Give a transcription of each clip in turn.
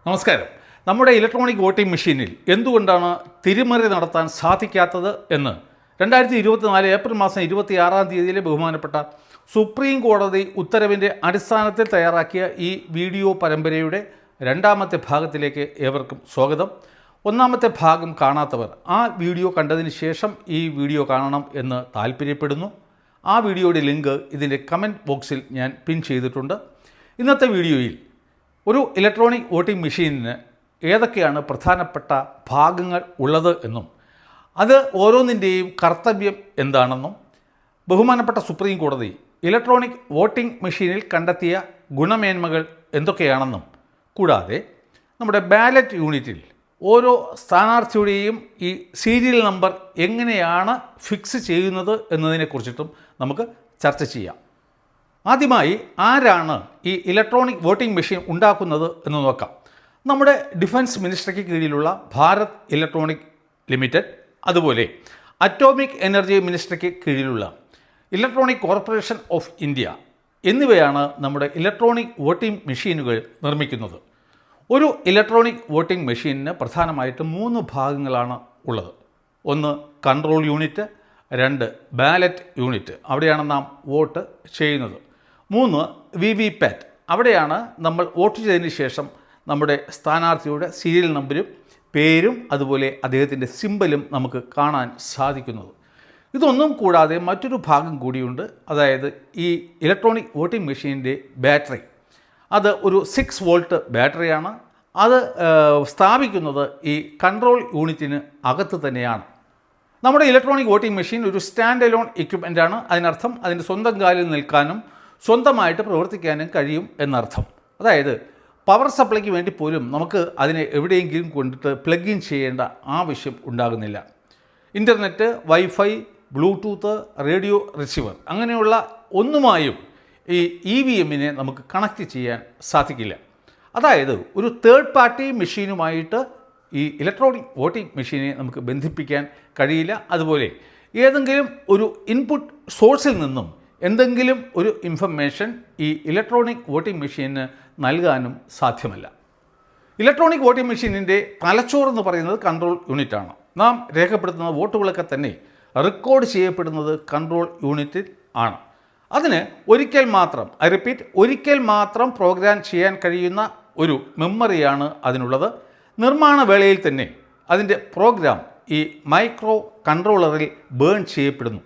നമസ്കാരം. നമ്മുടെ electronic voting മെഷീനിൽ എന്തുകൊണ്ടാണ് തിരിമറി നടത്താൻ സാധിക്കാത്തത് എന്ന് 2024 ഏപ്രിൽ മാസം 26 ബഹുമാനപ്പെട്ട സുപ്രീം കോടതി ഉത്തരവിൻ്റെ അടിസ്ഥാനത്തിൽ തയ്യാറാക്കിയ ഈ വീഡിയോ പരമ്പരയുടെ രണ്ടാമത്തെ ഭാഗത്തിലേക്ക് ഏവർക്കും സ്വാഗതം. ഒന്നാമത്തെ ഭാഗം കാണാത്തവർ ആ വീഡിയോ കണ്ടതിന് ശേഷം ഈ വീഡിയോ കാണണം എന്ന് താല്പര്യപ്പെടുന്നു. ആ വീഡിയോയുടെ ലിങ്ക് ഇതിൻ്റെ കമൻറ്റ് ബോക്സിൽ ഞാൻ പിൻ ചെയ്തിട്ടുണ്ട്. ഇന്നത്തെ വീഡിയോയിൽ ഒരു ഇലക്ട്രോണിക് വോട്ടിംഗ് മെഷീനിന് ഏതൊക്കെയാണ് പ്രധാനപ്പെട്ട ഭാഗങ്ങൾ ഉള്ളത് എന്നും അത് ഓരോന്നിൻ്റെയും കർത്തവ്യം എന്താണെന്നും ബഹുമാനപ്പെട്ട സുപ്രീം കോടതി ഇലക്ട്രോണിക് വോട്ടിംഗ് മെഷീനിൽ കണ്ടെത്തിയ ഗുണമേന്മകൾ എന്തൊക്കെയാണെന്നും കൂടാതെ നമ്മുടെ ബാലറ്റ് യൂണിറ്റിൽ ഓരോ സ്ഥാനാർത്ഥിയുടെയും ഈ സീരിയൽ നമ്പർ എങ്ങനെയാണ് ഫിക്സ് ചെയ്യുന്നത് എന്നതിനെക്കുറിച്ചിട്ടും നമുക്ക് ചർച്ച ചെയ്യാം. ആദ്യമായി ആരാണ് ഈ ഇലക്ട്രോണിക് വോട്ടിംഗ് മെഷീൻ ഉണ്ടാക്കുന്നത് എന്ന് നോക്കാം. നമ്മുടെ ഡിഫൻസ് മിനിസ്ട്രിക്ക് കീഴിലുള്ള ഭാരത് ഇലക്ട്രോണിക് ലിമിറ്റഡ്, അതുപോലെ അറ്റോമിക് എനർജി മിനിസ്ട്രിക്ക് കീഴിലുള്ള ഇലക്ട്രോണിക് കോർപ്പറേഷൻ ഓഫ് ഇന്ത്യ എന്നിവയാണ് നമ്മുടെ ഇലക്ട്രോണിക് വോട്ടിംഗ് മെഷീനുകൾ നിർമ്മിക്കുന്നത്. ഒരു ഇലക്ട്രോണിക് വോട്ടിംഗ് മെഷീനിന് പ്രധാനമായിട്ടും 3 ഭാഗങ്ങളാണ് ഉള്ളത്. ഒന്ന് കൺട്രോൾ യൂണിറ്റ്, 2 ബാലറ്റ് യൂണിറ്റ്, അവിടെയാണ് നാം വോട്ട് ചെയ്യുന്നത്. 3 VVPAT, അവിടെയാണ് നമ്മൾ വോട്ട് ചെയ്തതിന് ശേഷം നമ്മുടെ സ്ഥാനാർത്ഥിയുടെ സീരിയൽ നമ്പരും പേരും അതുപോലെ അദ്ദേഹത്തിൻ്റെ സിമ്പലും നമുക്ക് കാണാൻ സാധിക്കുന്നത്. ഇതൊന്നും കൂടാതെ മറ്റൊരു ഭാഗം കൂടിയുണ്ട്. അതായത് ഈ ഇലക്ട്രോണിക് വോട്ടിംഗ് മെഷീനിൻ്റെ ബാറ്ററി, അത് ഒരു 6 വോൾട്ട് ബാറ്ററിയാണ്. അത് സ്ഥാപിക്കുന്നത് ഈ കൺട്രോൾ യൂണിറ്റിന് അകത്ത് തന്നെയാണ്. നമ്മുടെ ഇലക്ട്രോണിക് വോട്ടിംഗ് മെഷീൻ ഒരു സ്റ്റാൻഡ് അലോൺ എക്യുപ്മെൻ്റാണ്. അതിനർത്ഥം അതിൻ്റെ സ്വന്തം കാലിൽ നിൽക്കാനും സ്വന്തമായിട്ട് പ്രവർത്തിക്കാനും കഴിയും എന്നർത്ഥം. അതായത് പവർ സപ്ലൈക്ക് വേണ്ടി പോലും നമുക്ക് അതിനെ എവിടെയെങ്കിലും കൊണ്ടിട്ട് പ്ലഗ് ഇൻ ചെയ്യേണ്ട ആവശ്യം ഉണ്ടാകുന്നില്ല. Internet, wifi, Bluetooth, radio receiver അങ്ങനെയുള്ള ഒന്നുമായും ഈ EVMനെ നമുക്ക് കണക്റ്റ് ചെയ്യാൻ സാധിക്കില്ല. അതായത് ഒരു തേർഡ് പാർട്ടി മെഷീനുമായിട്ട് ഈ ഇലക്ട്രോണിക് വോട്ടിംഗ് മെഷീനെ നമുക്ക് ബന്ധിപ്പിക്കാൻ കഴിയില്ല. അതുപോലെ ഏതെങ്കിലും ഒരു ഇൻപുട്ട് സോഴ്സിൽ നിന്നും എന്തെങ്കിലും ഒരു ഇൻഫർമേഷൻ ഈ ഇലക്ട്രോണിക് വോട്ടിംഗ് മെഷീന് നൽകാനും സാധ്യമല്ല. ഇലക്ട്രോണിക് വോട്ടിംഗ് മെഷീനിൻ്റെ തലച്ചോറെന്ന് പറയുന്നത് കൺട്രോൾ യൂണിറ്റാണ്. നാം രേഖപ്പെടുത്തുന്ന വോട്ടുകളൊക്കെ തന്നെ റെക്കോർഡ് ചെയ്യപ്പെടുന്നത് കൺട്രോൾ യൂണിറ്റിൽ ആണ്. അതിന് ഒരിക്കൽ മാത്രം പ്രോഗ്രാം ചെയ്യാൻ കഴിയുന്ന ഒരു മെമ്മറിയാണ് അതിനുള്ളത്. നിർമ്മാണ വേളയിൽ തന്നെ അതിൻ്റെ പ്രോഗ്രാം ഈ മൈക്രോ കൺട്രോളറിൽ ബേൺ ചെയ്യപ്പെടുന്നു.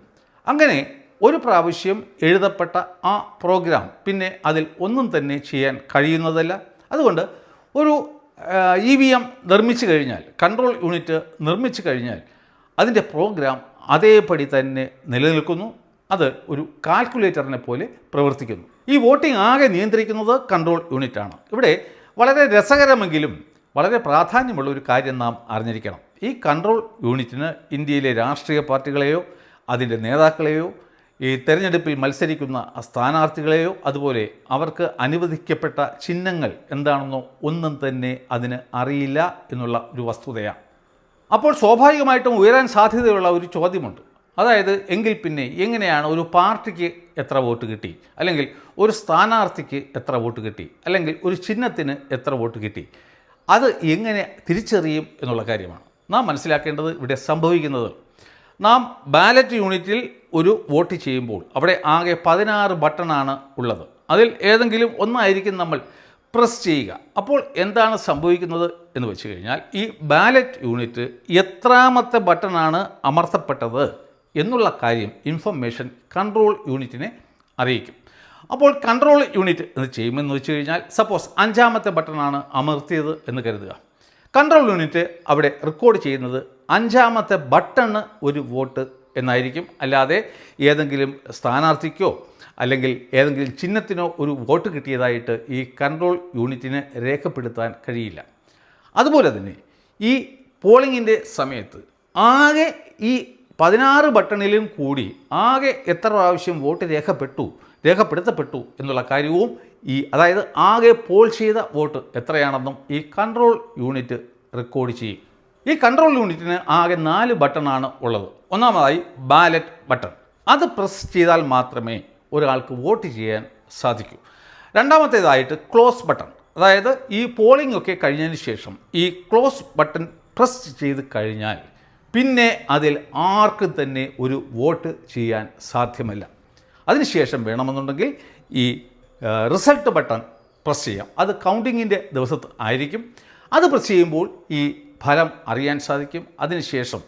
അങ്ങനെ ഒരു പ്രാവശ്യം എഴുതപ്പെട്ട ആ പ്രോഗ്രാം പിന്നെ അതിൽ ഒന്നും തന്നെ ചെയ്യാൻ കഴിയുന്നതല്ല. അതുകൊണ്ട് ഒരു EVM നിർമ്മിച്ചു കഴിഞ്ഞാൽ, കൺട്രോൾ യൂണിറ്റ് നിർമ്മിച്ചു കഴിഞ്ഞാൽ അതിൻ്റെ പ്രോഗ്രാം അതേപടി തന്നെ നിലനിൽക്കുന്നു. അത് ഒരു കാൽക്കുലേറ്ററിനെ പോലെ പ്രവർത്തിക്കുന്നു. ഈ വോട്ടിംഗ് ആകെ നിയന്ത്രിക്കുന്നത് കൺട്രോൾ യൂണിറ്റാണ്. ഇവിടെ വളരെ രസകരമെങ്കിലും വളരെ പ്രാധാന്യമുള്ള ഒരു കാര്യം നാം അറിഞ്ഞിരിക്കണം. ഈ കൺട്രോൾ യൂണിറ്റിന് ഇന്ത്യയിലെ രാഷ്ട്രീയ പാർട്ടികളെയോ അതിൻ്റെ നേതാക്കളെയോ ഈ തെരഞ്ഞെടുപ്പിൽ മത്സരിക്കുന്ന സ്ഥാനാർത്ഥികളെയോ അതുപോലെ അവർക്ക് അനുവദിക്കപ്പെട്ട ചിഹ്നങ്ങൾ എന്താണെന്നോ ഒന്നും തന്നെ അതിന് അറിയില്ല എന്നുള്ള ഒരു വസ്തുതയാണ്. അപ്പോൾ സ്വാഭാവികമായിട്ടും ഉയരാൻ സാധ്യതയുള്ള ഒരു ചോദ്യമുണ്ട്. അതായത് എങ്കിൽ പിന്നെ എങ്ങനെയാണ് ഒരു പാർട്ടിക്ക് എത്ര വോട്ട് കിട്ടി, അല്ലെങ്കിൽ ഒരു സ്ഥാനാർത്ഥിക്ക് എത്ര വോട്ട് കിട്ടി, അല്ലെങ്കിൽ ഒരു ചിഹ്നത്തിന് എത്ര വോട്ട് കിട്ടി, അത് എങ്ങനെ തിരിച്ചറിയും എന്നുള്ള കാര്യമാണ് നാം മനസ്സിലാക്കേണ്ടത്. ഇവിടെ സംഭവിക്കുന്നത്, നാം ബാലറ്റ് യൂണിറ്റിൽ ഒരു വോട്ട് ചെയ്യുമ്പോൾ അവിടെ ആകെ 16 ബട്ടണാണ് ഉള്ളത്. അതിൽ ഏതെങ്കിലും ഒന്നായിരിക്കും നമ്മൾ പ്രസ് ചെയ്യുക. അപ്പോൾ എന്താണ് സംഭവിക്കുന്നത് എന്ന് വെച്ച് കഴിഞ്ഞാൽ ഈ ബാലറ്റ് യൂണിറ്റ് എത്രാമത്തെ ബട്ടണാണ് അമർത്തപ്പെട്ടത് എന്നുള്ള കാര്യം ഇൻഫർമേഷൻ കൺട്രോൾ യൂണിറ്റിനെ അറിയിക്കും. അപ്പോൾ കൺട്രോൾ യൂണിറ്റ് എന്ന് ചെയ്യുമെന്ന് വെച്ച് കഴിഞ്ഞാൽ സപ്പോസ് 5ാമത്തെ ബട്ടണാണ് അമർത്തിയത് എന്ന് കരുതുക. കൺട്രോൾ യൂണിറ്റ് അവിടെ റെക്കോർഡ് ചെയ്യുന്നത് 5ാമത്തെ ബട്ടണ് ഒരു വോട്ട് എന്നായിരിക്കും. അല്ലാതെ ഏതെങ്കിലും സ്ഥാനാർത്ഥിക്കോ അല്ലെങ്കിൽ ഏതെങ്കിലും ചിഹ്നത്തിനോ ഒരു വോട്ട് കിട്ടിയതായിട്ട് ഈ കൺട്രോൾ യൂണിറ്റിന് രേഖപ്പെടുത്താൻ കഴിയില്ല. അതുപോലെ തന്നെ ഈ പോളിങ്ങിൻ്റെ സമയത്ത് ആകെ ഈ 16 ബട്ടണിലും കൂടി ആകെ എത്ര പ്രാവശ്യം വോട്ട് രേഖപ്പെടുത്തപ്പെട്ടു എന്നുള്ള കാര്യവും അതായത് ആകെ പോൾ ചെയ്ത വോട്ട് എത്രയാണെന്നും ഈ കൺട്രോൾ യൂണിറ്റ് റെക്കോർഡ് ചെയ്യും. ഈ കൺട്രോൾ യൂണിറ്റിന് ആകെ 4 ബട്ടണാണ് ഉള്ളത്. ഒന്നാമതായി ബാലറ്റ് ബട്ടൺ, അത് പ്രസ് ചെയ്താൽ മാത്രമേ ഒരാൾക്ക് വോട്ട് ചെയ്യാൻ സാധിക്കൂ. രണ്ടാമത്തേതായിട്ട് ക്ലോസ് ബട്ടൺ, അതായത് ഈ പോളിംഗ് ഒക്കെ കഴിഞ്ഞതിന് ശേഷം ഈ ക്ലോസ് ബട്ടൺ പ്രസ് ചെയ്ത് കഴിഞ്ഞാൽ പിന്നെ അതിൽ ആർക്കും തന്നെ ഒരു വോട്ട് ചെയ്യാൻ സാധ്യമല്ല. അതിനുശേഷം വേണമെന്നുണ്ടെങ്കിൽ ഈ റിസൾട്ട് ബട്ടൺ പ്രസ് ചെയ്യാം. അത് കൗണ്ടിങ്ങിൻ്റെ ദിവസത്ത് ആയിരിക്കും. അത് പ്രസ് ചെയ്യുമ്പോൾ ഈ ഫലം അറിയാൻ സാധിക്കും. അതിനുശേഷം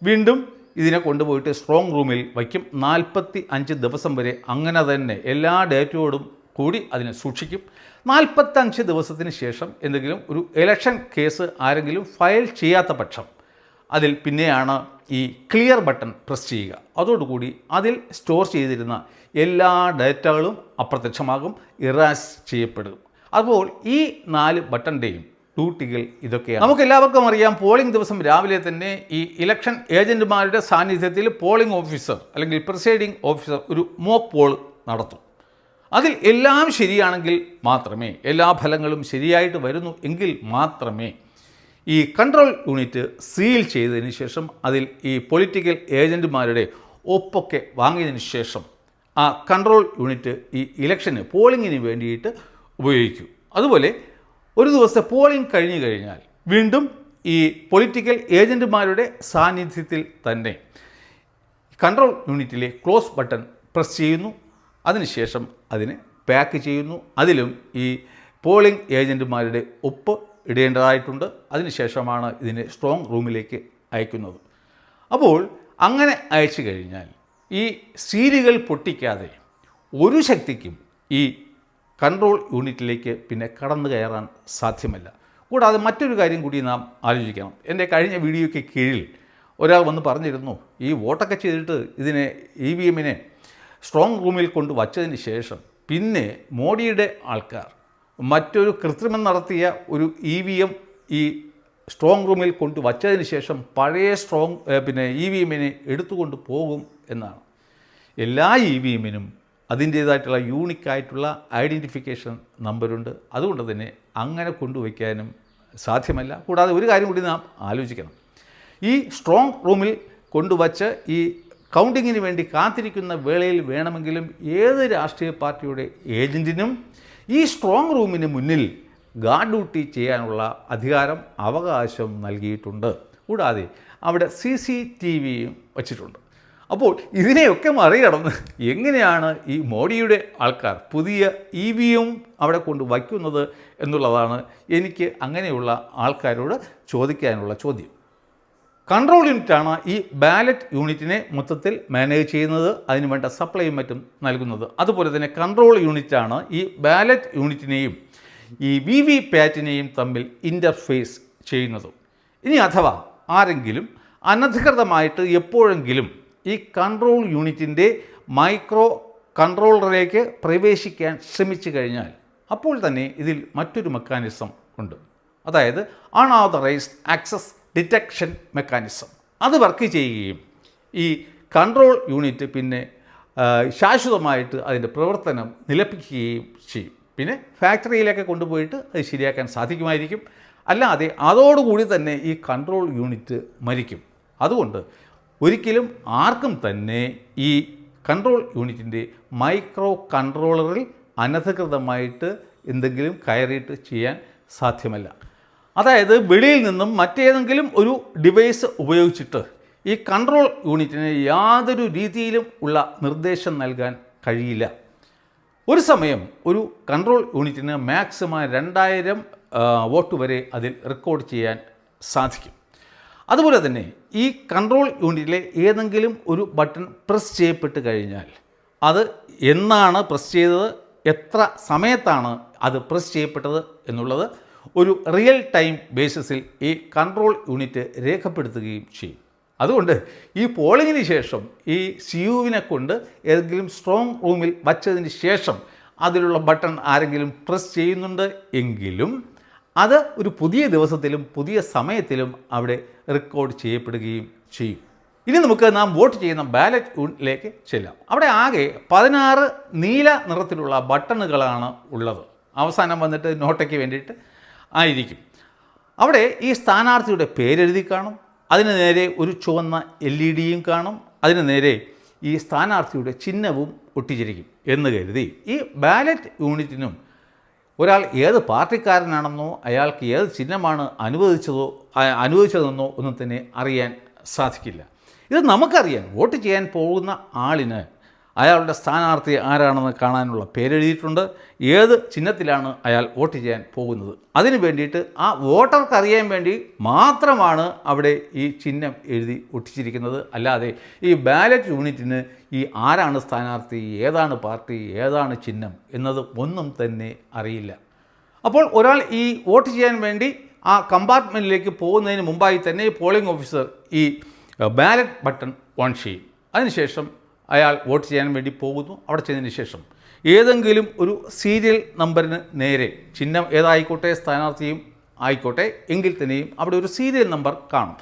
വീണ്ടും ഇതിനെ കൊണ്ടുപോയിട്ട് സ്ട്രോങ് റൂമിൽ വയ്ക്കും. 45 ദിവസം വരെ അങ്ങനെ തന്നെ എല്ലാ ഡേറ്റയോടും കൂടി അതിനെ സൂക്ഷിക്കും. 45 ദിവസത്തിന് ശേഷം എന്തെങ്കിലും ഒരു ഇലക്ഷൻ കേസ് ആരെങ്കിലും ഫയൽ ചെയ്യാത്ത പക്ഷം അതിൽ പിന്നെയാണ് ഈ ക്ലിയർ ബട്ടൺ പ്രസ് ചെയ്യുക. അതോടുകൂടി അതിൽ സ്റ്റോർ ചെയ്തിരുന്ന എല്ലാ ഡേറ്റകളും അപ്രത്യക്ഷമാകും, ഇറാസ് ചെയ്യപ്പെടും. അപ്പോൾ ഈ 4 ബട്ടൻ്റെയും ഡ്യൂട്ടികൾ ഇതൊക്കെയാണ്. നമുക്കെല്ലാവർക്കും അറിയാം, പോളിംഗ് ദിവസം രാവിലെ തന്നെ ഈ ഇലക്ഷൻ ഏജൻറ്റുമാരുടെ സാന്നിധ്യത്തിൽ പോളിംഗ് ഓഫീസർ അല്ലെങ്കിൽ പ്രിസൈഡിംഗ് ഓഫീസർ ഒരു മോക്ക് പോൾ നടത്തും. അതിൽ എല്ലാം ശരിയാണെങ്കിൽ മാത്രമേ, എല്ലാ ഫലങ്ങളും ശരിയായിട്ട് വരുന്നു എങ്കിൽ മാത്രമേ ഈ കൺട്രോൾ യൂണിറ്റ് സീൽ ചെയ്തതിന് ശേഷം അതിൽ ഈ പൊളിറ്റിക്കൽ ഏജൻറ്റുമാരുടെ ഒപ്പൊക്കെ വാങ്ങിയതിന് ശേഷം ആ കൺട്രോൾ യൂണിറ്റ് ഈ ഇലക്ഷന് പോളിങ്ങിന് വേണ്ടിയിട്ട് ഉപയോഗിക്കും. അതുപോലെ ഒരു ദിവസത്തെ പോളിംഗ് കഴിഞ്ഞു കഴിഞ്ഞാൽ വീണ്ടും ഈ പൊളിറ്റിക്കൽ ഏജൻറ്റുമാരുടെ സാന്നിധ്യത്തിൽ തന്നെ കൺട്രോൾ യൂണിറ്റിലെ ക്ലോസ് ബട്ടൺ പ്രസ് ചെയ്യുന്നു. അതിനുശേഷം അതിനെ പാക്ക് ചെയ്യുന്നു. അതിലും ഈ പോളിംഗ് ഏജൻറ്റുമാരുടെ ഒപ്പ് ഇടേണ്ടതായിട്ടുണ്ട്. അതിനുശേഷമാണ് ഇതിനെ സ്ട്രോങ് റൂമിലേക്ക് അയക്കുന്നത്. അപ്പോൾ അങ്ങനെ അയച്ചു കഴിഞ്ഞാൽ ഈ സീലുകൾ പൊട്ടിക്കാതെ ഒരു ശക്തിക്കും ഈ കൺട്രോൾ യൂണിറ്റിലേക്ക് പിന്നെ കടന്നു കയറാൻ സാധ്യമല്ല. കൂടാതെ മറ്റൊരു കാര്യം കൂടി നാം ആലോചിക്കണം. എൻ്റെ കഴിഞ്ഞ വീഡിയോയ്ക്ക് കീഴിൽ ഒരാൾ വന്ന് പറഞ്ഞിരുന്നു, ഈ വോട്ടൊക്കെ ചെയ്തിട്ട് ഇതിനെ EVM-നെ സ്ട്രോങ് റൂമിൽ കൊണ്ട് വച്ചതിന് ശേഷം പിന്നെ മോഡിയുടെ ആൾക്കാർ മറ്റൊരു കൃത്രിമം നടത്തിയ ഒരു EVM ഈ സ്ട്രോങ് റൂമിൽ കൊണ്ട് വച്ചതിന് ശേഷം പഴയ EVM-നെ എടുത്തുകൊണ്ട് പോകും എന്നാണ്. എല്ലാ EVM-നും അതിൻ്റേതായിട്ടുള്ള യൂണിക്കായിട്ടുള്ള ഐഡൻറ്റിഫിക്കേഷൻ നമ്പറുണ്ട്. അതുകൊണ്ട് തന്നെ അങ്ങനെ കൊണ്ടുവയ്ക്കാനും സാധ്യമല്ല. കൂടാതെ ഒരു കാര്യം കൂടി നാം ആലോചിക്കണം. ഈ സ്ട്രോങ് റൂമിൽ കൊണ്ടുവച്ച് ഈ കൗണ്ടിങ്ങിന് വേണ്ടി കാത്തിരിക്കുന്ന വേളയിൽ വേണമെങ്കിലും ഏത് രാഷ്ട്രീയ പാർട്ടിയുടെ ഏജൻറ്റിനും ഈ സ്ട്രോങ് റൂമിന് മുന്നിൽ ഗാർഡ് ഡ്യൂട്ടി ചെയ്യാനുള്ള അധികാരം, അവകാശം നൽകിയിട്ടുണ്ട്. കൂടാതെ അവിടെ CCTVയും വച്ചിട്ടുണ്ട്. അപ്പോൾ ഇതിനെയൊക്കെ മറികടന്ന് എങ്ങനെയാണ് ഈ മോഡിയുടെ ആൾക്കാർ പുതിയ EVM അവിടെ കൊണ്ട് വയ്ക്കുന്നത് എന്നുള്ളതാണ് എനിക്ക് അങ്ങനെയുള്ള ആൾക്കാരോട് ചോദിക്കാനുള്ള ചോദ്യം. കൺട്രോൾ യൂണിറ്റാണ് ഈ ബാലറ്റ് യൂണിറ്റിനെ മൊത്തത്തിൽ മാനേജ് ചെയ്യുന്നത്, അതിന് വേണ്ട സപ്ലൈയും മറ്റും നൽകുന്നത്. അതുപോലെ തന്നെ കൺട്രോൾ യൂണിറ്റാണ് ഈ ബാലറ്റ് യൂണിറ്റിനെയും ഈ VVPAT-നെയും തമ്മിൽ ഇൻ്റർഫേസ് ചെയ്യുന്നതും. ഇനി അഥവാ ആരെങ്കിലും അനധികൃതമായിട്ട് എപ്പോഴെങ്കിലും ഈ കൺട്രോൾ യൂണിറ്റിൻ്റെ മൈക്രോ കൺട്രോളറിലേക്ക് പ്രവേശിക്കാൻ ശ്രമിച്ചു കഴിഞ്ഞാൽ അപ്പോൾ തന്നെ ഇതിൽ മറ്റൊരു മെക്കാനിസം ഉണ്ട്. അതായത് അൺഓതറൈസ്ഡ് ആക്സസ് ഡിറ്റക്ഷൻ മെക്കാനിസം. അത് വർക്ക് ചെയ്യുകയും ഈ കൺട്രോൾ യൂണിറ്റ് പിന്നെ ശാശ്വതമായിട്ട് അതിൻ്റെ പ്രവർത്തനം നിലപ്പിക്കുകയും ചെയ്യും. പിന്നെ ഫാക്ടറിയിലേക്ക് കൊണ്ടുപോയിട്ട് അത് ശരിയാക്കാൻ സാധിക്കുമായിരിക്കും. അല്ലാതെ അതോടുകൂടി തന്നെ ഈ കൺട്രോൾ യൂണിറ്റ് മരിക്കും. അതുകൊണ്ട് ഒരിക്കലും ആർക്കും തന്നെ ഈ കൺട്രോൾ യൂണിറ്റിൻ്റെ മൈക്രോ കൺട്രോളറിൽ അനധികൃതമായിട്ട് എന്തെങ്കിലും കയറിയിട്ട് ചെയ്യാൻ സാധ്യമല്ല. അതായത് വെളിയിൽ നിന്നും മറ്റേതെങ്കിലും ഒരു ഡിവൈസ് ഉപയോഗിച്ചിട്ട് ഈ കൺട്രോൾ യൂണിറ്റിന് യാതൊരു രീതിയിലും ഉള്ള നിർദ്ദേശം നൽകാൻ കഴിയില്ല. ഒരു സമയം ഒരു കൺട്രോൾ യൂണിറ്റിന് മാക്സിമം 2000 വോട്ട് വരെ അതിൽ റെക്കോർഡ് ചെയ്യാൻ സാധിക്കും. അതുപോലെ തന്നെ ഈ കൺട്രോൾ യൂണിറ്റിലെ ഏതെങ്കിലും ഒരു ബട്ടൺ പ്രസ് ചെയ്യപ്പെട്ട് കഴിഞ്ഞാൽ അത് എന്നാണ് പ്രസ് ചെയ്തത്, എത്ര സമയത്താണ് അത് പ്രസ് ചെയ്യപ്പെട്ടത് എന്നുള്ളത് ഒരു റിയൽ ടൈം ബേസിസിൽ ഈ കൺട്രോൾ യൂണിറ്റ് രേഖപ്പെടുത്തുകയും ചെയ്യും. അതുകൊണ്ട് ഈ പോളിങ്ങിന് ശേഷം ഈ CUവിനെ കൊണ്ട് ഏതെങ്കിലും സ്ട്രോങ് റൂമിൽ വച്ചതിന് ശേഷം അതിലുള്ള ബട്ടൺ ആരെങ്കിലും പ്രസ് ചെയ്യുന്നുണ്ട് എങ്കിലും അത് ഒരു പുതിയ ദിവസത്തിലും പുതിയ സമയത്തിലും അവിടെ റെക്കോർഡ് ചെയ്യപ്പെടുകയും ചെയ്യും. ഇനി നമുക്ക് നാം വോട്ട് ചെയ്യുന്ന ബാലറ്റ് യൂണിറ്റിലേക്ക് ചെല്ലാം. അവിടെ ആകെ 16 നീല നിറത്തിലുള്ള ബട്ടണുകളാണ് ഉള്ളത്. അവസാനം വന്നിട്ട് നോട്ടയ്ക്ക് വേണ്ടിയിട്ട് ആയിരിക്കും. അവിടെ ഈ സ്ഥാനാർത്ഥിയുടെ പേരെഴുതി കാണും. അതിന് നേരെ ഒരു ചുവന്ന LED-യും കാണും. അതിന് നേരെ ഈ സ്ഥാനാർത്ഥിയുടെ ചിഹ്നവും ഒട്ടിച്ചിരിക്കും എന്ന് കരുതി ഈ ബാലറ്റ് യൂണിറ്റിനും ഒരാൾ ഏത് പാർട്ടിക്കാരനാണെന്നോ അയാൾക്ക് ഏത് ചിഹ്നമാണ് അനുവദിച്ചതെന്നോ ഒന്നും തന്നെ അറിയാൻ സാധിക്കില്ല. ഇത് നമുക്കറിയാൻ വോട്ട് ചെയ്യാൻ പോകുന്ന ആളിന് അയാളുടെ സ്ഥാനാർത്ഥി ആരാണെന്ന് കാണാനുള്ള പേരെഴുതിയിട്ടുണ്ട്, ഏത് ചിഹ്നത്തിലാണ് അയാൾ വോട്ട് ചെയ്യാൻ പോകുന്നത്. അതിന് വേണ്ടിയിട്ട് ആ വോട്ടർക്ക് അറിയാൻ വേണ്ടി മാത്രമാണ് അവിടെ ഈ ചിഹ്നം എഴുതി ഒട്ടിച്ചിരിക്കുന്നത്. അല്ലാതെ ഈ ബാലറ്റ് യൂണിറ്റിന് ഈ ആരാണ് സ്ഥാനാർത്ഥി, ഏതാണ് പാർട്ടി, ഏതാണ് ചിഹ്നം എന്നത് ഒന്നും തന്നെ അറിയില്ല. അപ്പോൾ ഒരാൾ ഈ വോട്ട് ചെയ്യാൻ വേണ്ടി ആ കമ്പാർട്ട്മെൻറ്റിലേക്ക് പോകുന്നതിന് മുമ്പായി തന്നെ പോളിംഗ് ഓഫീസർ ഈ ബാലറ്റ് ബട്ടൺ ഓൺ ചെയ്യും. അതിനുശേഷം അയാൾ വോട്ട് ചെയ്യാൻ വേണ്ടി പോകുന്നു. അവിടെ ചെന്നതിന് ശേഷം ഏതെങ്കിലും ഒരു സീരിയൽ നമ്പറിന് നേരെ, ചിഹ്നം ഏതായിക്കോട്ടെ സ്ഥാനാർത്ഥിയും ആയിക്കോട്ടെ എങ്കിൽ തന്നെയും അവിടെ ഒരു സീരിയൽ നമ്പർ കാണും.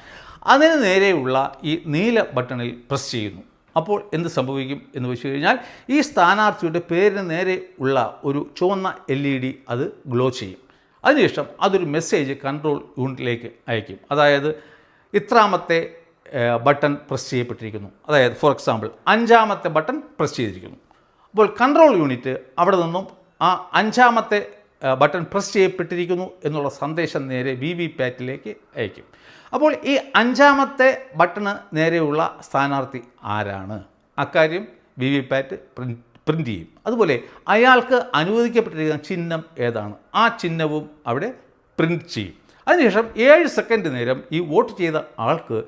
അതിന് നേരെയുള്ള ഈ നീല ബട്ടണിൽ പ്രസ് ചെയ്യുന്നു. അപ്പോൾ എന്ത് സംഭവിക്കും എന്ന് വെച്ച് കഴിഞ്ഞാൽ ഈ സ്ഥാനാർത്ഥിയുടെ പേരിന് നേരെ ഉള്ള ഒരു ചുവന്ന LED അത് ഗ്ലോ ചെയ്യും. അതിനുശേഷം അതൊരു മെസ്സേജ് കൺട്രോൾ യൂണിറ്റിലേക്ക് അയക്കും. അതായത് ഇത്രാമത്തെ ബട്ടൺ പ്രസ് ചെയ്യപ്പെട്ടിരിക്കുന്നു, അതായത് ഫോർ എക്സാമ്പിൾ 5ാമത്തെ ബട്ടൺ പ്രസ് ചെയ്തിരിക്കുന്നു. അപ്പോൾ കൺട്രോൾ യൂണിറ്റ് അവിടെ നിന്നും ആ 5ാമത്തെ ബട്ടൺ പ്രസ് ചെയ്യപ്പെട്ടിരിക്കുന്നു എന്നുള്ള സന്ദേശം നേരെ VVPAT-ലേക്ക് അയക്കും. അപ്പോൾ ഈ 5ാമത്തെ ബട്ടണ് നേരെയുള്ള സ്ഥാനാർത്ഥി ആരാണ്, അക്കാര്യം VVPAT പ്രിൻ്റ് ചെയ്യും. അതുപോലെ അയാൾക്ക് അനുവദിക്കപ്പെട്ടിരിക്കുന്ന ചിഹ്നം ഏതാണ്, ആ ചിഹ്നവും അവിടെ പ്രിൻ്റ് ചെയ്യും. അതിനുശേഷം 7 സെക്കൻഡ് നേരം ഈ വോട്ട് ചെയ്ത ആൾക്ക്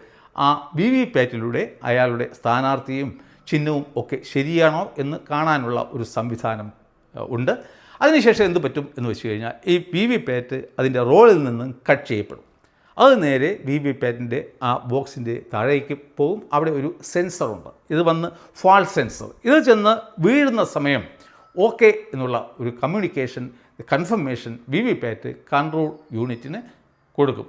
ആ VVPAT-ലൂടെ അയാളുടെ സ്ഥാനാർത്ഥിയും ചിഹ്നവും ഒക്കെ ശരിയാണോ എന്ന് കാണാനുള്ള ഒരു സംവിധാനം ഉണ്ട്. അതിനുശേഷം എന്ത് പറ്റും എന്ന് വെച്ച് കഴിഞ്ഞാൽ ഈ VVPAT അതിൻ്റെ റോളിൽ നിന്നും കട്ട് ചെയ്യപ്പെടും. അത് നേരെ VVPAT-ൻ്റെ ആ ബോക്സിൻ്റെ താഴേക്ക് പോകും. അവിടെ ഒരു സെൻസറുണ്ട്, ഇത് വന്ന് ഫാൾസ് സെൻസർ. ഇത് ചെന്ന് വീഴുന്ന സമയം ഓക്കെ എന്നുള്ള ഒരു കൺഫർമേഷൻ VVPAT കൺട്രോൾ യൂണിറ്റിന് കൊടുക്കും.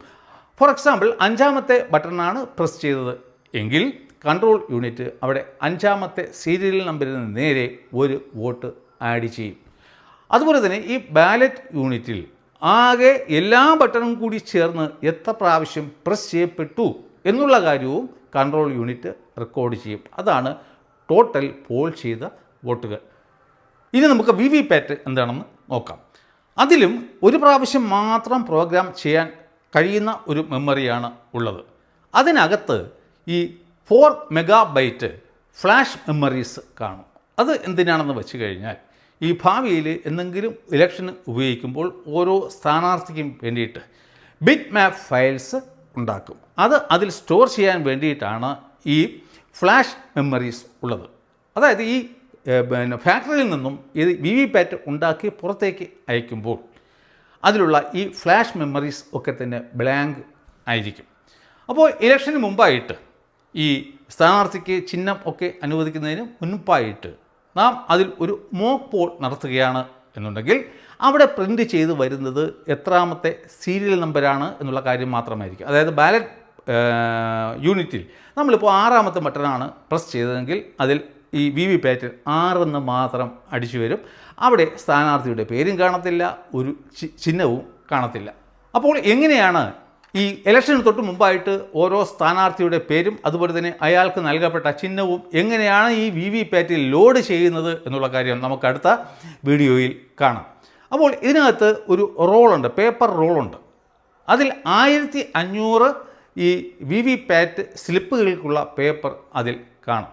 ഫോർ എക്സാമ്പിൾ 5ാമത്തെ ബട്ടണാണ് പ്രസ് ചെയ്തത് എങ്കിൽ കൺട്രോൾ യൂണിറ്റ് അവിടെ 5ാമത്തെ സീരിയൽ നമ്പറിന് നേരെ ഒരു വോട്ട് ആഡ് ചെയ്യും. അതുപോലെ തന്നെ ഈ ബാലറ്റ് യൂണിറ്റിൽ ആകെ എല്ലാ ബട്ടണും കൂടി ചേർന്ന് എത്ര പ്രാവശ്യം പ്രസ് ചെയ്യപ്പെട്ടു എന്നുള്ള കാര്യവും കൺട്രോൾ യൂണിറ്റ് റെക്കോർഡ് ചെയ്യും. അതാണ് ടോട്ടൽ പോൾ ചെയ്ത വോട്ടുകൾ. ഇനി നമുക്ക് VVPAT എന്താണെന്ന് നോക്കാം. അതിലും ഒരു പ്രാവശ്യം മാത്രം പ്രോഗ്രാം ചെയ്യാൻ കഴിയുന്ന ഒരു മെമ്മറിയാണ് ഉള്ളത്. അതിനകത്ത് ഈ 4 MB ഫ്ലാഷ് മെമ്മറീസ് കാണും. അത് എന്തിനാണെന്ന് വെച്ച് കഴിഞ്ഞാൽ ഈ ഭാവിയിൽ എന്തെങ്കിലും ഇലക്ഷന് ഉപയോഗിക്കുമ്പോൾ ഓരോ സ്ഥാനാർത്ഥിക്കും വേണ്ടിയിട്ട് ബിറ്റ് മാപ്പ് ഫയൽസ് ഉണ്ടാക്കും. അതിൽ സ്റ്റോർ ചെയ്യാൻ വേണ്ടിയിട്ടാണ് ഈ ഫ്ലാഷ് മെമ്മറീസ് ഉള്ളത്. അതായത് ഈ ഫാക്ടറിയിൽ നിന്നും ഇത് VVPAT ഉണ്ടാക്കി പുറത്തേക്ക് അയക്കുമ്പോൾ അതിലുള്ള ഈ ഫ്ലാഷ് മെമ്മറീസ് ഒക്കെ തന്നെ ബ്ലാങ്ക് ആയിരിക്കും. അപ്പോൾ ഇലക്ഷന് മുമ്പായിട്ട് ഈ സ്ഥാനാർത്ഥിക്ക് ചിഹ്നം ഒക്കെ അനുവദിക്കുന്നതിന് മുൻപായിട്ട് നാം അതിൽ ഒരു മോക്ക് പോൾ നടത്തുകയാണ് എന്നുണ്ടെങ്കിൽ അവിടെ പ്രിൻ്റ് ചെയ്ത് വരുന്നത് എത്രാമത്തെ സീരിയൽ നമ്പരാണ് എന്നുള്ള കാര്യം മാത്രമായിരിക്കും. അതായത് ബാലറ്റ് യൂണിറ്റിൽ നമ്മളിപ്പോൾ 6ാമത്തെ ബട്ടണാണ് പ്രസ് ചെയ്തതെങ്കിൽ അതിൽ ഈ VVPAT 6 എന്ന് മാത്രം അടിച്ചു വരും. അവിടെ സ്ഥാനാർത്ഥിയുടെ പേരും കാണത്തില്ല, ഒരു ചിഹ്നവും കാണത്തില്ല. അപ്പോൾ എങ്ങനെയാണ് ഈ ഇലക്ഷന് തൊട്ട് മുമ്പായിട്ട് ഓരോ സ്ഥാനാർത്ഥിയുടെ പേരും അതുപോലെ തന്നെ അയാൾക്ക് നൽകപ്പെട്ട ചിഹ്നവും എങ്ങനെയാണ് ഈ VVPAT-ൽ ലോഡ് ചെയ്യുന്നത് എന്നുള്ള കാര്യം നമുക്ക് അടുത്ത വീഡിയോയിൽ കാണാം. അപ്പോൾ ഇതിനകത്ത് ഒരു റോളുണ്ട്, പേപ്പർ റോളുണ്ട്. അതിൽ 1500 ഈ VVPAT സ്ലിപ്പുകൾക്കുള്ള പേപ്പർ അതിൽ കാണും.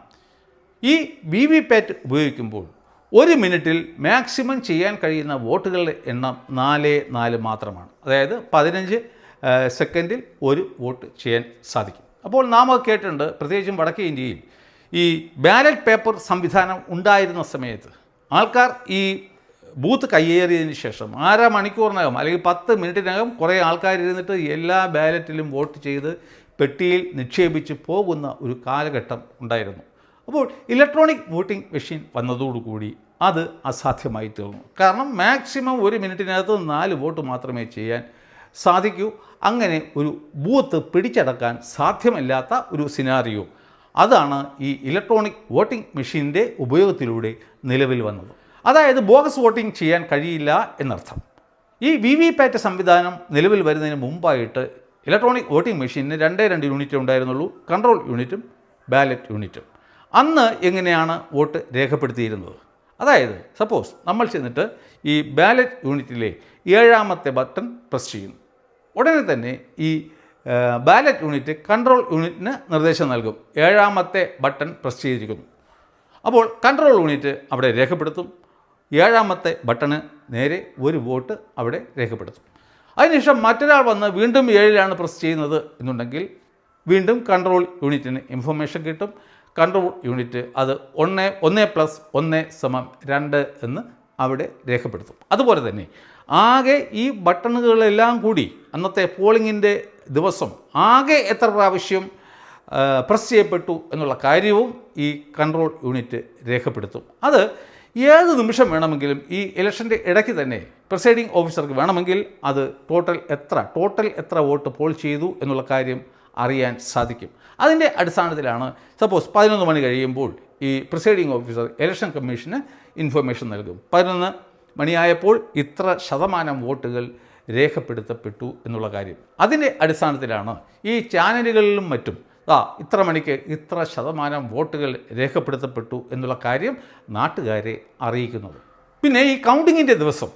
ഈ VVPAT ഉപയോഗിക്കുമ്പോൾ 1 മിനിറ്റിൽ മാക്സിമം ചെയ്യാൻ കഴിയുന്ന വോട്ടുകളുടെ എണ്ണം 4 മാത്രമാണ്. അതായത് 15 സെക്കൻഡിൽ ഒരു വോട്ട് ചെയ്യാൻ സാധിക്കും. അപ്പോൾ നാം കേട്ടിട്ടുണ്ട്, പ്രത്യേകിച്ചും വടക്കേ ഇന്ത്യയിൽ ഈ ബാലറ്റ് പേപ്പർ സംവിധാനം ഉണ്ടായിരുന്ന സമയത്ത് ആൾക്കാർ ഈ ബൂത്ത് കയ്യേറിയതിന് ശേഷം 1/2 മണിക്കൂറിനകം അല്ലെങ്കിൽ 10 മിനിറ്റിനകം കുറേ ആൾക്കാർ ഇരുന്നിട്ട് എല്ലാ ബാലറ്റിലും വോട്ട് ചെയ്ത് പെട്ടിയിൽ നിക്ഷേപിച്ച് പോകുന്ന ഒരു കാലഘട്ടം ഉണ്ടായിരുന്നു. അപ്പോൾ ഇലക്ട്രോണിക് വോട്ടിംഗ് മെഷീൻ വന്നതോടുകൂടി അത് അസാധ്യമായി തീർന്നു. കാരണം മാക്സിമം 1 മിനിറ്റിനകത്ത് 4 വോട്ട് മാത്രമേ ചെയ്യാൻ സാധിക്കൂ. അങ്ങനെ ഒരു ബൂത്ത് പിടിച്ചടക്കാൻ സാധ്യമല്ലാത്ത ഒരു സിനാറിയോ അതാണ് ഈ ഇലക്ട്രോണിക് വോട്ടിംഗ് മെഷീൻ്റെ ഉപയോഗത്തിലൂടെ നിലവിൽ വന്നത്. അതായത് ബോഗസ് വോട്ടിംഗ് ചെയ്യാൻ കഴിയില്ല എന്നർത്ഥം. ഈ VVPAT സംവിധാനം നിലവിൽ വരുന്നതിന് മുമ്പായിട്ട് ഇലക്ട്രോണിക് വോട്ടിംഗ് മെഷീനിന് 2 യൂണിറ്റ് ഉണ്ടായിരുന്നുള്ളൂ, കൺട്രോൾ യൂണിറ്റും ബാലറ്റ് യൂണിറ്റും. അന്ന് എങ്ങനെയാണ് വോട്ട് രേഖപ്പെടുത്തിയിരുന്നത്? അതായത് സപ്പോസ് നമ്മൾ ചെന്നിട്ട് ഈ ബാലറ്റ് യൂണിറ്റിലെ 7ാമത്തെ ബട്ടൺ പ്രസ് ചെയ്യുന്നു. ഉടനെ തന്നെ ഈ ബാലറ്റ് യൂണിറ്റ് കൺട്രോൾ യൂണിറ്റിന് നിർദ്ദേശം നൽകും 7ാമത്തെ ബട്ടൺ പ്രസ് ചെയ്തിരിക്കുന്നു. അപ്പോൾ കൺട്രോൾ യൂണിറ്റ് അവിടെ രേഖപ്പെടുത്തും. 7ാമത്തെ ബട്ടണ് നേരെ ഒരു വോട്ട് അവിടെ രേഖപ്പെടുത്തും. അതിനുശേഷം മറ്റൊരാൾ വന്ന് വീണ്ടും 7ലാണ് പ്രസ് ചെയ്യുന്നത് എന്നുണ്ടെങ്കിൽ വീണ്ടും കൺട്രോൾ യൂണിറ്റിന് ഇൻഫർമേഷൻ കിട്ടും. കൺട്രോൾ യൂണിറ്റ് അത് 1+1=2 എന്ന് അവിടെ രേഖപ്പെടുത്തും. അതുപോലെ തന്നെ ആകെ ഈ ബട്ടണുകളെല്ലാം കൂടി അന്നത്തെ പോളിങ്ങിൻ്റെ ദിവസം ആകെ എത്ര പ്രാവശ്യം പ്രസ് ചെയ്യപ്പെട്ടു എന്നുള്ള കാര്യവും ഈ കൺട്രോൾ യൂണിറ്റ് രേഖപ്പെടുത്തും. അത് ഏത് നിമിഷം വേണമെങ്കിലും ഈ ഇലക്ഷൻ്റെ ഇടയ്ക്ക് തന്നെ പ്രിസൈഡിംഗ് ഓഫീസർക്ക് വേണമെങ്കിൽ അത് ടോട്ടൽ എത്ര വോട്ട് പോൾ ചെയ്തു എന്നുള്ള കാര്യം അറിയാൻ സാധിക്കും. അതിൻ്റെ അടിസ്ഥാനത്തിലാണ് സപ്പോസ് 11 മണി കഴിയുമ്പോൾ ഈ presiding officer election commission information നൽകും. 11 മണിയായപ്പോൾ ഇത്ര ശതമാനം വോട്ടുകൾ രേഖപ്പെടുത്തപ്പെട്ടു എന്നുള്ള കാര്യം. അതിൻ്റെ അടിസ്ഥാനത്തിലാണ് ഈ ചാനലുകളിലും മറ്റും ഇത്ര മണിക്ക് ഇത്ര ശതമാനം വോട്ടുകൾ രേഖപ്പെടുത്തപ്പെട്ടു എന്നുള്ള കാര്യം നാട്ടുകാരെ അറിയിക്കുന്നത്. പിന്നെ ഈ കൗണ്ടിങ്ങിൻ്റെ ദിവസം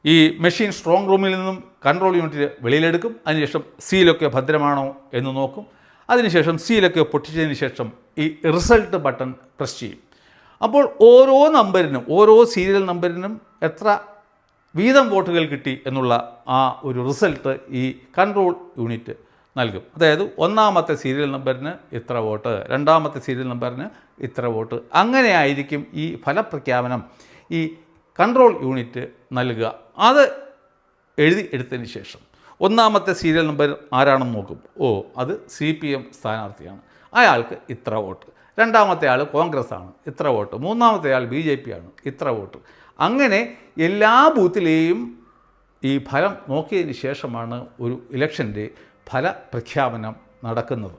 ഈ മെഷീൻ സ്ട്രോങ് റൂമിൽ നിന്നും കൺട്രോൾ യൂണിറ്റ് വെളിയിലെടുക്കും. അതിനുശേഷം സീലൊക്കെ ഭദ്രമാണോ എന്ന് നോക്കും. അതിനുശേഷം സീലൊക്കെ പൊട്ടിച്ചതിന് ശേഷം ഈ റിസൾട്ട് ബട്ടൺ പ്രസ് ചെയ്യും. അപ്പോൾ ഓരോ നമ്പറിനും ഓരോ സീരിയൽ നമ്പറിനും എത്ര വീതം വോട്ടുകൾ കിട്ടി എന്നുള്ള ആ ഒരു റിസൾട്ട് ഈ കൺട്രോൾ യൂണിറ്റ് നൽകും. അതായത് 1ാമത്തെ സീരിയൽ നമ്പറിന് ഇത്ര വോട്ട്, 2ാമത്തെ സീരിയൽ നമ്പറിന് ഇത്ര വോട്ട്, അങ്ങനെ ആയിരിക്കും ഈ ഫലപ്രഖ്യാപനം ഈ കൺട്രോൾ യൂണിറ്റ് നൽകുക. അത് എടുത്തതിന് ശേഷം 1ാമത്തെ സീരിയൽ നമ്പർ ആരാണെന്ന് നോക്കും. അത് CPM സ്ഥാനാർത്ഥിയാണ്, അയാൾക്ക് ഇത്ര വോട്ട്. 2ാമത്തെ ആൾ കോൺഗ്രസ് ആണ്, ഇത്ര വോട്ട്. 3ാമത്തെ ആൾ BJP ആണ്, ഇത്ര വോട്ട്. അങ്ങനെ എല്ലാ ബൂത്തിലെയും ഈ ഫലം നോക്കിയതിന് ശേഷമാണ് ഒരു ഇലക്ഷൻ്റെ ഫലപ്രഖ്യാപനം നടക്കുന്നത്.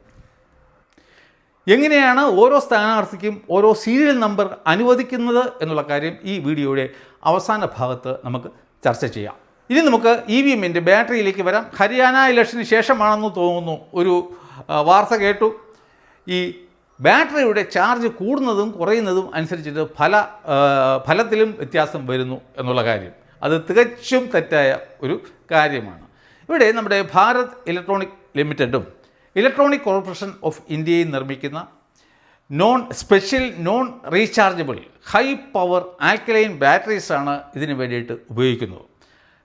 എങ്ങനെയാണ് ഓരോ സ്ഥാനാർത്ഥിക്കും ഓരോ സീരിയൽ നമ്പർ അനുവദിക്കുന്നത് എന്നുള്ള കാര്യം ഈ വീഡിയോയുടെ അവസാന ഭാഗത്ത് നമുക്ക് ചർച്ച ചെയ്യാം. ഇനി നമുക്ക് EVMൻ്റെ ബാറ്ററിയിലേക്ക് വരാം. ഹരിയാന ഇലക്ഷന് ശേഷമാണെന്ന് തോന്നുന്നു ഒരു വാർത്ത കേട്ടു. ഈ ബാറ്ററിയുടെ ചാർജ് കൂടുന്നതും കുറയുന്നതും അനുസരിച്ചിട്ട് ഫലത്തിലും വ്യത്യാസം വരുന്നു എന്നുള്ള കാര്യം അത് തികച്ചും തെറ്റായ ഒരു കാര്യമാണ്. ഇവിടെ നമ്മുടെ ഭാരത് ഇലക്ട്രോണിക് ലിമിറ്റഡും ഇലക്ട്രോണിക് കോർപ്പറേഷൻ ഓഫ് ഇന്ത്യയും നിർമ്മിക്കുന്ന special non rechargeable high power alkaline ബാറ്ററീസാണ് ഇതിന് വേണ്ടിയിട്ട് ഉപയോഗിക്കുന്നത്.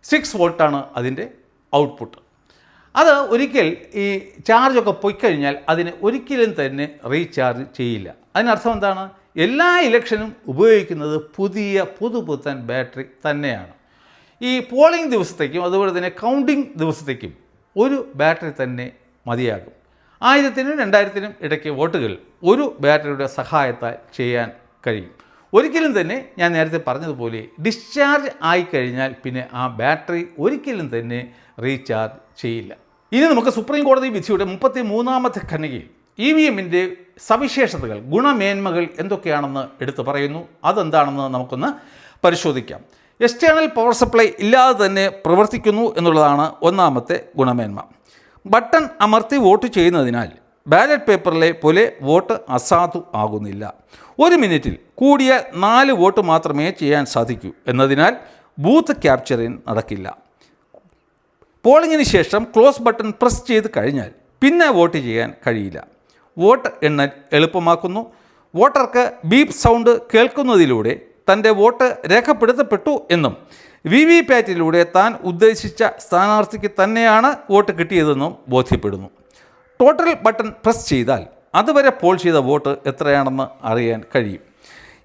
6 വോൾട്ടാണ് അതിൻ്റെ ഔട്ട്പുട്ട്. അത് ഒരിക്കൽ ഈ ചാർജൊക്കെ പൊയ്ക്കഴിഞ്ഞാൽ അതിന് ഒരിക്കലും തന്നെ റീചാർജ് ചെയ്യില്ല. അതിനർത്ഥം എന്താണ്? എല്ലാ ഇലക്ഷനും ഉപയോഗിക്കുന്നത് പുതുപുത്തൻ ബാറ്ററി തന്നെയാണ്. ഈ പോളിംഗ് ദിവസത്തേക്കും അതുപോലെ തന്നെ കൗണ്ടിംഗ് ദിവസത്തേക്കും ഒരു ബാറ്ററി തന്നെ മതിയാകും. 1000-നും 2000-നും ഇടയ്ക്ക് വോട്ടുകൾ ഒരു ബാറ്ററിയുടെ സഹായത്താൽ ചെയ്യാൻ കഴിയും. ഒരിക്കലും തന്നെ ഞാൻ നേരത്തെ പറഞ്ഞതുപോലെ ഡിസ്ചാർജ് ആയിക്കഴിഞ്ഞാൽ പിന്നെ ആ ബാറ്ററി ഒരിക്കലും തന്നെ റീചാർജ് ചെയ്യില്ല. ഇനി നമുക്ക് സുപ്രീം കോടതി വിധിയുടെ 33ാമത്തെ ഖണ്ഡികയിൽ EVMൻ്റെ സവിശേഷതകൾ, ഗുണമേന്മകൾ എന്തൊക്കെയാണെന്ന് എടുത്തു പറയുന്നു. അതെന്താണെന്ന് നമുക്കൊന്ന് പരിശോധിക്കാം. എക്സ്റ്റേണൽ പവർ സപ്ലൈ ഇല്ലാതെ തന്നെ പ്രവർത്തിക്കുന്നു എന്നുള്ളതാണ് 1ാമത്തെ ഗുണമേന്മ. ബട്ടൺ അമർത്തി വോട്ട് ചെയ്യുന്നതിനാൽ ബാലറ്റ് പേപ്പറിലെ പോലെ വോട്ട് അസാധു ആകുന്നില്ല. 1 മിനിറ്റിൽ കൂടിയാൽ 4 വോട്ട് മാത്രമേ ചെയ്യാൻ സാധിക്കൂ എന്നതിനാൽ ബൂത്ത് ക്യാപ്ചറിങ് നടക്കില്ല. പോളിംഗിന് ശേഷം ക്ലോസ് ബട്ടൺ പ്രസ് ചെയ്ത് കഴിഞ്ഞാൽ പിന്നെ വോട്ട് ചെയ്യാൻ കഴിയില്ല. വോട്ട് എണ്ണൽ എളുപ്പമാക്കുന്നു. വോട്ടർക്ക് ബീപ്പ് സൗണ്ട് കേൾക്കുന്നതിലൂടെ തൻ്റെ വോട്ട് രേഖപ്പെടുത്തപ്പെട്ടു എന്നും VVPAT-യിലൂടെ താൻ ഉദ്ദേശിച്ച സ്ഥാനാർത്ഥിക്ക് തന്നെയാണ് വോട്ട് കിട്ടിയതെന്നും ബോധ്യപ്പെടുന്നു. ടോട്ടൽ ബട്ടൺ പ്രസ് ചെയ്താൽ അതുവരെ പോൾ ചെയ്ത വോട്ട് എത്രയാണെന്ന് അറിയാൻ കഴിയും.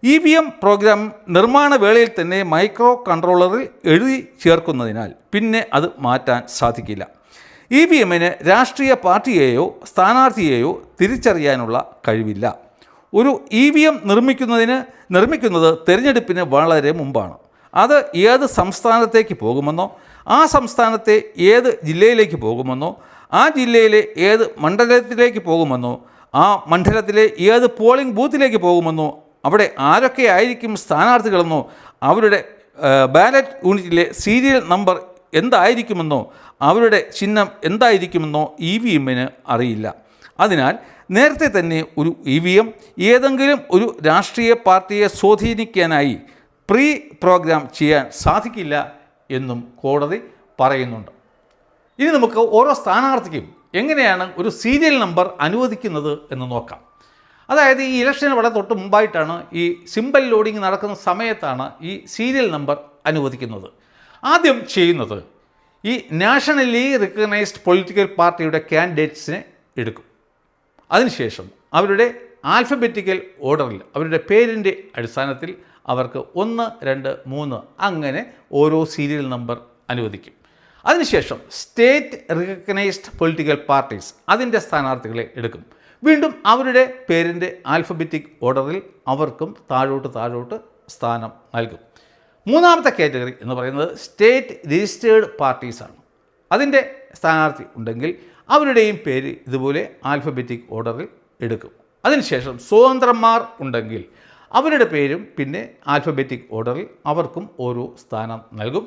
EVM പ്രോഗ്രാം നിർമ്മാണ വേളയിൽ തന്നെ മൈക്രോ കൺട്രോളറിൽ എഴുതി ചേർക്കുന്നതിനാൽ പിന്നെ അത് മാറ്റാൻ സാധിക്കില്ല. EVMന് രാഷ്ട്രീയ പാർട്ടിയെയോ സ്ഥാനാർത്ഥിയെയോ തിരിച്ചറിയാനുള്ള കഴിവില്ല. ഒരു EVM നിർമ്മിക്കുന്നത് തിരഞ്ഞെടുപ്പിന് വളരെ മുമ്പാണ്. അത് ഏത് സംസ്ഥാനത്തേക്ക് പോകുമെന്നോ ആ സംസ്ഥാനത്തെ ഏത് ജില്ലയിലേക്ക് പോകുമെന്നോ ആ ജില്ലയിലെ ഏത് മണ്ഡലത്തിലേക്ക് പോകുമെന്നോ ആ മണ്ഡലത്തിലെ ഏത് പോളിംഗ് ബൂത്തിലേക്ക് പോകുമെന്നോ അവിടെ ആരൊക്കെ ആയിരിക്കും സ്ഥാനാർത്ഥികളെന്നോ അവരുടെ ബാലറ്റ് യൂണിറ്റിലെ സീരിയൽ നമ്പർ എന്തായിരിക്കുമെന്നോ അവരുടെ ചിഹ്നം എന്തായിരിക്കുമെന്നോ EVMന് അറിയില്ല. അതിനാൽ നേരത്തെ തന്നെ ഒരു EVM ഏതെങ്കിലും ഒരു രാഷ്ട്രീയ പാർട്ടിയെ സ്വാധീനിക്കാനായി പ്രീ പ്രോഗ്രാം ചെയ്യാൻ സാധിക്കില്ല എന്നും കോടതി പറയുന്നുണ്ട്. ഇനി നമുക്ക് ഓരോ സ്ഥാനാർത്ഥിക്കും എങ്ങനെയാണ് ഒരു സീരിയൽ നമ്പർ അനുവദിക്കുന്നത് എന്ന് നോക്കാം. അതായത് ഈ ഇലക്ഷന് വളരെ തൊട്ട് മുമ്പായിട്ടാണ് ഈ സിമ്പൽ ലോഡിംഗ് നടക്കുന്ന സമയത്താണ് ഈ സീരിയൽ നമ്പർ അനുവദിക്കുന്നത്. ആദ്യം ചെയ്യുന്നത് ഈ നാഷണലി റിക്കഗ്നൈസ്ഡ് പൊളിറ്റിക്കൽ പാർട്ടിയുടെ കാൻഡിഡേറ്റ്സിനെ എടുക്കും. അതിനുശേഷം അവരുടെ ആൽഫബറ്റിക്കൽ ഓർഡറിൽ അവരുടെ പേരിൻ്റെ അടിസ്ഥാനത്തിൽ അവർക്ക് 1, 2, 3 അങ്ങനെ ഓരോ സീരിയൽ നമ്പർ അനുവദിക്കും. അതിനുശേഷം സ്റ്റേറ്റ് റിക്കഗ്നൈസ്ഡ് പൊളിറ്റിക്കൽ പാർട്ടീസ് അതിൻ്റെ സ്ഥാനാർത്ഥികളെ എടുക്കും. വീണ്ടും അവരുടെ പേരിൻ്റെ ആൽഫബറ്റിക് ഓർഡറിൽ അവർക്കും താഴോട്ട് സ്ഥാനം നൽകും. മൂന്നാമത്തെ കാറ്റഗറി എന്ന് പറയുന്നത് സ്റ്റേറ്റ് രജിസ്റ്റേർഡ് പാർട്ടീസാണ്. അതിൻ്റെ സ്ഥാനാർത്ഥി ഉണ്ടെങ്കിൽ അവരുടെയും പേര് ഇതുപോലെ ആൽഫബറ്റിക് ഓർഡറിൽ എടുക്കും. അതിനുശേഷം സ്വതന്ത്രന്മാർ ഉണ്ടെങ്കിൽ അവരുടെ പേരും പിന്നെ ആൽഫബറ്റിക് ഓർഡറിൽ അവർക്കും ഓരോ സ്ഥാനം നൽകും.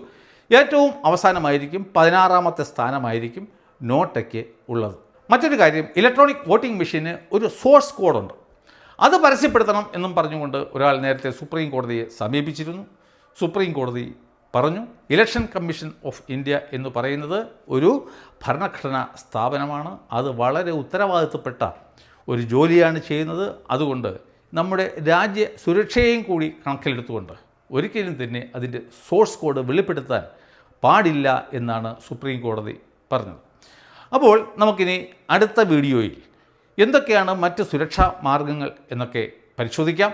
ഏറ്റവും അവസാനമായിരിക്കും 16ാമത്തെ സ്ഥാനമായിരിക്കും നോട്ടയ്ക്ക് ഉള്ളത്. മറ്റൊരു കാര്യം, ഇലക്ട്രോണിക് വോട്ടിംഗ് മെഷീന് ഒരു സോഴ്സ് കോഡുണ്ട്. അത് പരസ്യപ്പെടുത്തണം എന്നും പറഞ്ഞുകൊണ്ട് ഒരാൾ നേരത്തെ സുപ്രീം കോടതിയെ സമീപിച്ചിരുന്നു. സുപ്രീം കോടതി പറഞ്ഞു, ഇലക്ഷൻ കമ്മീഷൻ ഓഫ് ഇന്ത്യ എന്ന് പറയുന്നത് ഒരു ഭരണഘടനാ സ്ഥാപനമാണ്. അത് വളരെ ഉത്തരവാദിത്തപ്പെട്ട ഒരു ജോലിയാണ് ചെയ്യുന്നത്. അതുകൊണ്ട് നമ്മുടെ രാജ്യ സുരക്ഷയെയും കൂടി കണക്കിലെടുത്തുകൊണ്ട് ഒരിക്കലും തന്നെ അതിൻ്റെ സോഴ്സ് കോഡ് വെളിപ്പെടുത്താൻ പാടില്ല എന്നാണ് സുപ്രീം കോടതി പറഞ്ഞത്. അപ്പോൾ നമുക്കിനി അടുത്ത വീഡിയോയിൽ എന്തൊക്കെയാണ് മറ്റ് സുരക്ഷാ മാർഗങ്ങൾ എന്നൊക്കെ പരിശോധിക്കാം.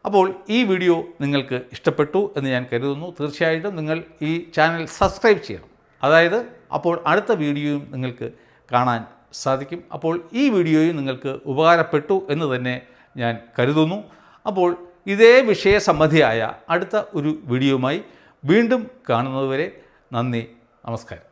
അപ്പോൾ ഈ വീഡിയോ നിങ്ങൾക്ക് ഇഷ്ടപ്പെട്ടു എന്ന് ഞാൻ കരുതുന്നു. തീർച്ചയായിട്ടും നിങ്ങൾ ഈ ചാനൽ സബ്സ്ക്രൈബ് ചെയ്യണം. അതായത് അപ്പോൾ അടുത്ത വീഡിയോയും നിങ്ങൾക്ക് കാണാൻ സാധിക്കും. അപ്പോൾ ഈ വീഡിയോയും നിങ്ങൾക്ക് ഉപകാരപ്പെട്ടു എന്ന് തന്നെ ഞാൻ കരുതുന്നു. അപ്പോൾ ഇതേ വിഷയസംബന്ധിയായ അടുത്ത ഒരു വീഡിയോയുമായി വീണ്ടും കാണുന്നതുവരെ നന്ദി, നമസ്കാരം.